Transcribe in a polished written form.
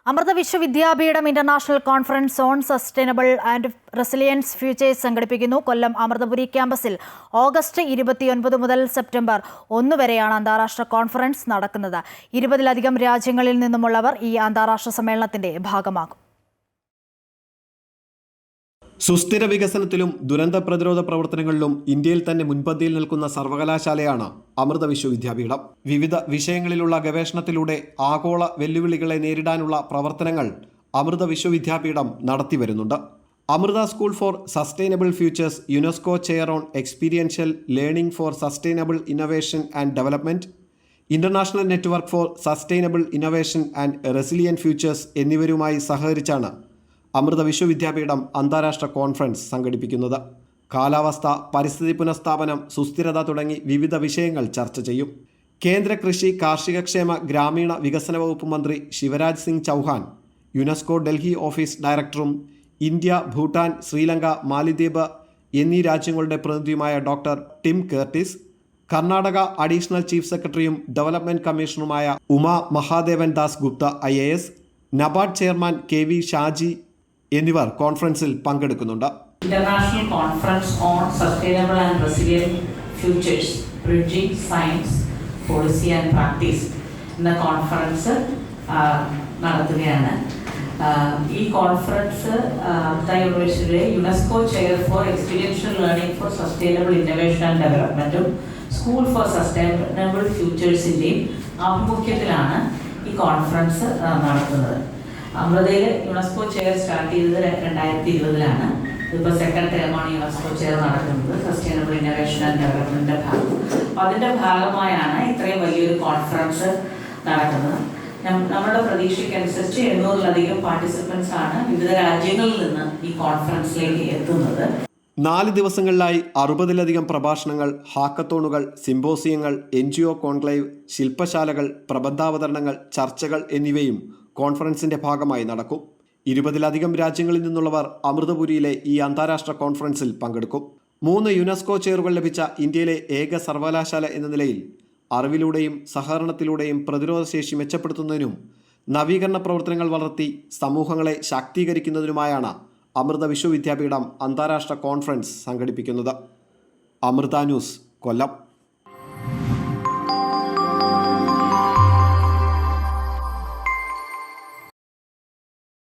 Amrita Vishwavidyapeetham international conference on sustainable and resilience futures സംഘടിപ്പിക്കുന്നു. കൊല്ലം അമൃതപുരി ക്യാമ്പസിൽ August 29 മുതൽ സെപ്റ്റംബർ 1 വരെയാണ് അന്താരാഷ്ട്ര കോൺഫറൻസ് നടക്കുന്നത്. 20-ലധികം രാജ്യങ്ങളിൽ നിന്നുമുള്ളവർ ഈ അന്താരാഷ്ട്ര സമ്മേളനത്തിന്റെ ഭാഗമാകും. സുസ്ഥിര വികസനത്തിലും ദുരന്ത പ്രതിരോധ പ്രവർത്തനങ്ങളിലും ഇന്ത്യയിൽ തന്നെ മുൻപന്തിയിൽ നിൽക്കുന്ന സർവകലാശാലയാണ് അമൃത വിശ്വവിദ്യാപീഠം. വിവിധ വിഷയങ്ങളിലുള്ള ഗവേഷണത്തിലൂടെ ആഗോള വെല്ലുവിളികളെ നേരിടാനുള്ള പ്രവർത്തനങ്ങൾ അമൃത വിശ്വവിദ്യാപീഠം നടത്തിവരുന്നുണ്ട്. Amrita school for sustainable futures UNESCO chair on experiential learning for sustainable innovation and development, international network for sustainable innovation and resilient futures എന്നിവരുമായി സഹകരിച്ചാണ് അമൃത വിശ്വവിദ്യാപീഠം അന്താരാഷ്ട്ര കോൺഫറൻസ് സംഘടിപ്പിക്കുന്നത്. കാലാവസ്ഥ, പരിസ്ഥിതി പുനഃസ്ഥാപനം, സുസ്ഥിരത തുടങ്ങി വിവിധ വിഷയങ്ങൾ ചർച്ച ചെയ്യും. കേന്ദ്ര കൃഷി കാർഷികക്ഷേമ ഗ്രാമീണ വികസന വകുപ്പ് മന്ത്രി ശിവരാജ് സിംഗ് ചൗഹാൻ, യുനെസ്കോ ഡൽഹി ഓഫീസ് ഡയറക്ടറും ഇന്ത്യ, ഭൂട്ടാൻ, ശ്രീലങ്ക, മാലിദ്വീപ് എന്നീ രാജ്യങ്ങളുടെ പ്രതിനിധിയുമായ doctor Tim Curtis, Karnataka additional chief സെക്രട്ടറിയും ഡെവലപ്മെന്റ് കമ്മീഷണറുമായ Uma Mahadevan Das Gupta IAS, NABARD chairman KV Shaji എന്നിവർ കോൺഫറൻസിൽ പങ്കെടുക്കുന്നുണ്ട്. International conference on sustainable and resilient futures bridging science policy and practice എന്ന കോൺഫറൻസ് നടത്തുകയാണ്. ഈ കോൺഫറൻസ് യൂണിവേഴ്സിറ്റിയിലെ UNESCO chair for experiential learning for sustainable innovation and ഡെവലപ്മെന്റും സ്കൂൾ ഫോർ സസ്റ്റൈനബിൾ ഫ്യൂച്ചേഴ്സിൻ്റെയും ആഭിമുഖ്യത്തിലാണ് ഈ കോൺഫറൻസ് നടത്തുന്നത്. അമൃതയിൽ യുനെസ്കോ ചെയർ സ്റ്റാർട്ട് ചെയ്തത് 2020-ലാണ്. ഇപ്പോൾ സെക്കൻഡ് ടേമാണ് യുനെസ്കോ ചെയർ നടക്കുന്നത് സസ്റ്റൈനബിൾ ഇന്നൊവേഷൻ ആൻഡ് ഡെവലപ്മെന്റിന്റെ ഭാഗം. അപ്പോൾ അതിന്റെ ഭാഗമായാണ് ഇത്രയും വലിയൊരു കോൺഫറൻസ് നടക്കുന്നത്. നമ്മുടെ പ്രതീക്ഷയ്ക്കനുസരിച്ച് 700-ലധികം പാർട്ടിസിപ്പൻസ് ആണ് വിവിധ രാജ്യങ്ങളിൽ നിന്ന് ഈ കോൺഫറൻസിലേക്ക് എത്തുന്നത്. 4 ദിവസങ്ങളിലായി 60-ലധികം പ്രഭാഷണങ്ങൾ, ഹാക്കത്തോണുകൾ, സിംബോസിയങ്ങൾ, NGO കോൺക്ലേവ്, ശില്പശാലകൾ, പ്രബന്ധാവതരണങ്ങൾ, ചർച്ചകൾ എന്നിവയും കോൺഫറൻസിന്റെ ഭാഗമായി നടക്കും. 20-ലധികം രാജ്യങ്ങളിൽ നിന്നുള്ളവർ അമൃതപുരിയിലെ ഈ അന്താരാഷ്ട്ര കോൺഫറൻസിൽ പങ്കെടുക്കും. 3 യുനെസ്കോ ചെയറുകൾ ലഭിച്ച ഇന്ത്യയിലെ ഏക സർവകലാശാല എന്ന നിലയിൽ അറിവിലൂടെയും സഹകരണത്തിലൂടെയും പ്രതിരോധശേഷി മെച്ചപ്പെടുത്തുന്നതിനും നവീകരണ പ്രവർത്തനങ്ങൾ വളർത്തി സമൂഹങ്ങളെ ശാക്തീകരിക്കുന്നതിനുമായാണ് അമൃത വിശ്വവിദ്യാപീഠം അന്താരാഷ്ട്ര കോൺഫറൻസ് സംഘടിപ്പിക്കുന്നത്. അമൃത ന്യൂസ്, കൊല്ലം.